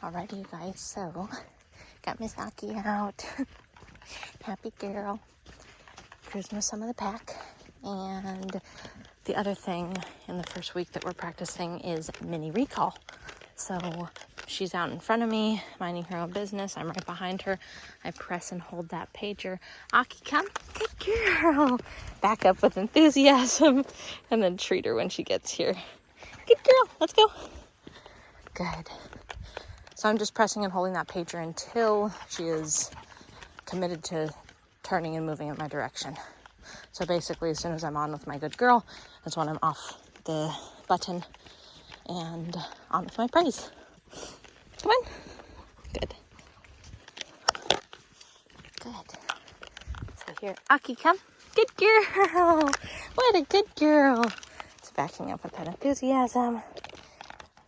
Alrighty, you guys, so got Miss Ackee out. Happy girl. Cruising with some of the pack. And the other thing in the first week that we're practicing is mini recall. So she's out in front of me, minding her own business. I'm right behind her. I press and hold that pager. Ackee, come. Good girl. Back up with enthusiasm and then treat her when she gets here. Good girl. Let's go. Good. So I'm just pressing and holding that pager until she is committed to turning and moving in my direction. So basically, as soon as I'm on with my good girl, that's when I'm off the button and on with my praise. Come on. Good. Good. So here, Ackee, come. Good girl. What a good girl. It's backing up with that enthusiasm.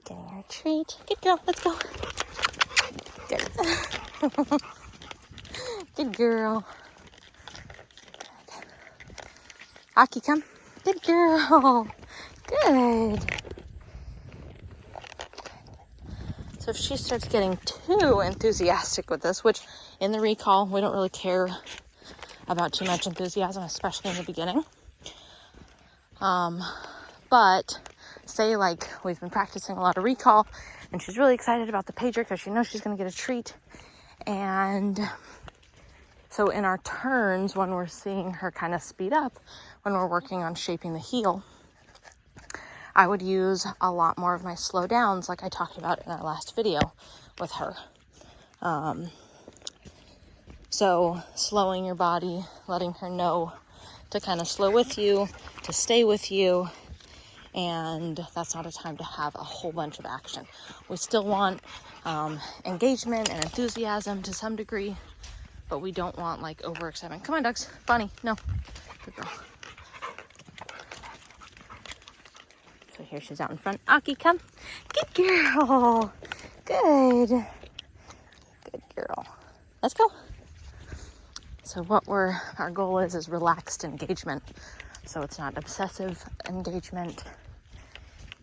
Getting her a treat. Good girl. Let's go. Good. Good girl. Good. Ackee, come. Good girl. Good. So if she starts getting too enthusiastic with this, which in the recall, we don't really care about too much enthusiasm, especially in the beginning. But say like we've been practicing a lot of recall and she's really excited about the pager because she knows she's going to get a treat. And so in our turns, when we're seeing her kind of speed up, when we're working on shaping the heel, I would use a lot more of my slow downs like I talked about in our last video with her. So slowing your body, letting her know to kind of slow with you, to stay with you, and that's not a time to have a whole bunch of action. We still want engagement and enthusiasm to some degree, but we don't want like overexcitement. Come on, ducks. Bonnie, no. Good girl. So here she's out in front. Ackee, come. Good girl. Good. Good girl. Let's go. So what our goal is relaxed engagement. So it's not obsessive engagement.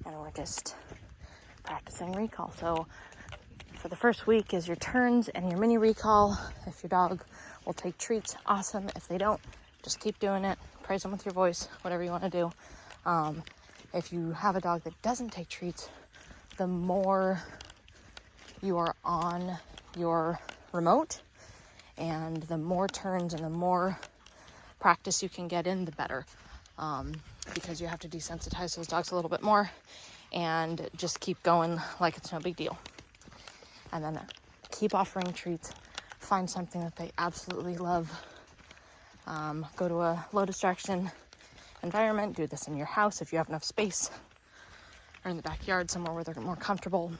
And we're just practicing recall. So for the first week is your turns and your mini recall. If your dog will take treats, awesome. If they don't, just keep doing it. Praise them with your voice, whatever you want to do. If you have a dog that doesn't take treats, the more you are on your remote and the more turns and the more practice you can get in, the better. Because you have to desensitize those dogs a little bit more and just keep going like it's no big deal. And then keep offering treats. Find something that they absolutely love. Go to a low distraction environment. Do this in your house if you have enough space, or in the backyard somewhere where they're more comfortable.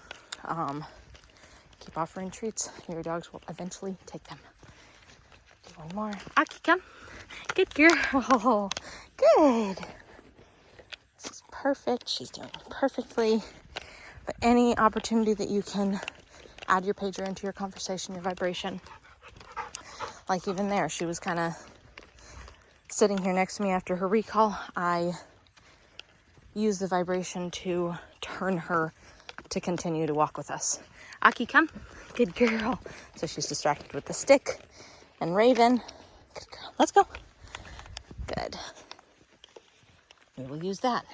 Keep offering treats. Your dogs will eventually take them. Do one more. Ackee, come. Good girl. Good. This is perfect. She's doing perfectly. But any opportunity that you can add your pager into your conversation, your vibration. Like even there, she was kind of sitting here next to me after her recall. I used the vibration to turn her to continue to walk with us. Ackee, come. Good girl. So she's distracted with the stick and Raven. Good girl. Let's go. Good. We will use that.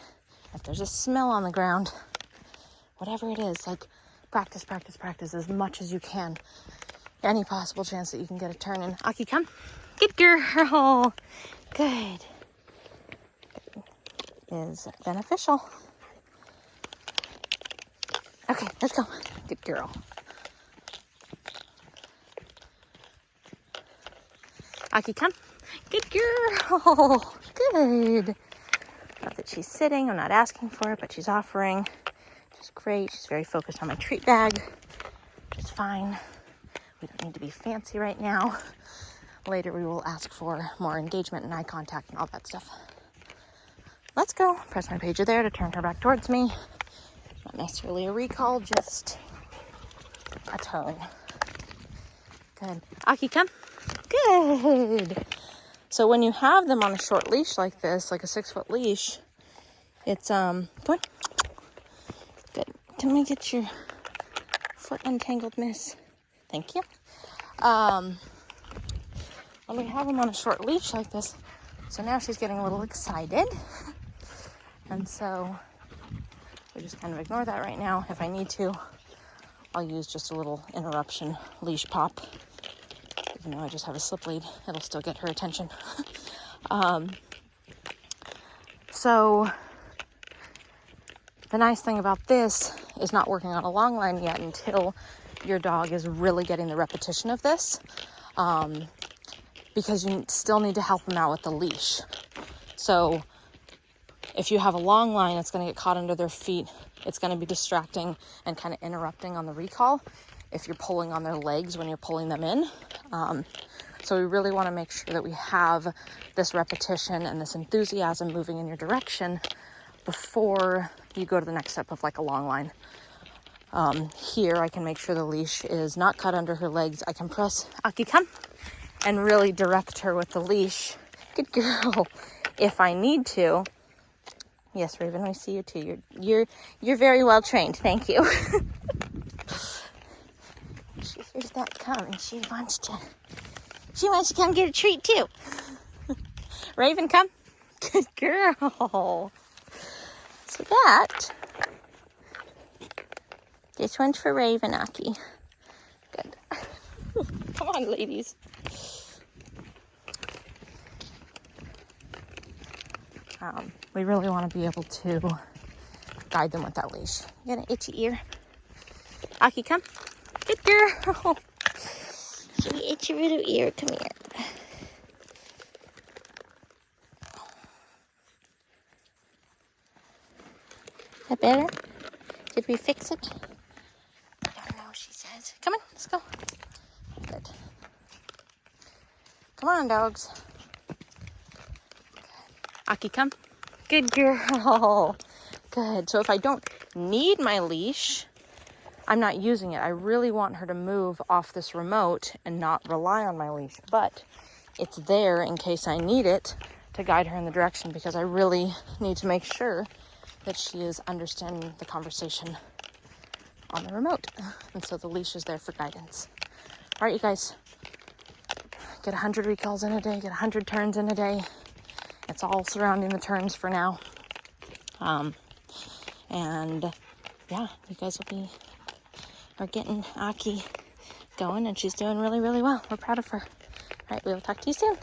If there's a smell on the ground, whatever it is, like practice as much as you can. Any possible chance that you can get a turn in. Ackee, come. Good girl. Good. Is beneficial. Okay, let's go. Good girl. Ackee, come. Good girl. Good. Not that she's sitting. I'm not asking for it, but she's offering. She's great. She's very focused on my treat bag. It's fine. We don't need to be fancy right now. Later we will ask for more engagement and eye contact and all that stuff. Let's go. Press my pager there to turn her back towards me. Not necessarily a recall, just a turn. Good. Ackee, come. Good. So when you have them on a short leash like this, like a 6-foot leash, it's, come on. Good. Can we get your foot untangled, miss. Thank you. When we have them on a short leash like this, so now she's getting a little excited. And so we just kind of ignore that right now. If I need to, I'll use just a little interruption leash pop. Even though I just have a slip lead, it'll still get her attention. So the nice thing about this is not working on a long line yet until your dog is really getting the repetition of this, because you still need to help them out with the leash. So if you have a long line, it's going to get caught under their feet. It's going to be distracting and kind of interrupting on the recall if you're pulling on their legs when you're pulling them in. So we really want to make sure that we have this repetition and this enthusiasm moving in your direction before you go to the next step of like a long line. Here I can make sure the leash is not cut under her legs. I can press Ackee, come, and really direct her with the leash. Good girl. If I need to. Yes, Raven, I see you too. You're very well trained. Thank you. She hears that come and she wants to come get a treat too. Raven, come. Good girl. So this one's for Raven, Ackee. Good. Come on, ladies. We really want to be able to guide them with that leash. You got an itchy ear. Ackee, come. Good girl. Should we itch your little ear? Come here. Is that better? Did we fix it? I don't know, she says. Come on, let's go. Good. Come on, dogs. Ackee, come. Good girl. Good. So if I don't need my leash, I'm not using it. I really want her to move off this remote and not rely on my leash. But it's there in case I need it to guide her in the direction, because I really need to make sure that she is understanding the conversation on the remote. And so the leash is there for guidance. All right, you guys. Get 100 recalls in a day. Get 100 turns in a day. It's all surrounding the turns for now. And yeah, you guys are getting Ackee going, and she's doing really, really well. We're proud of her. All right, we will talk to you soon.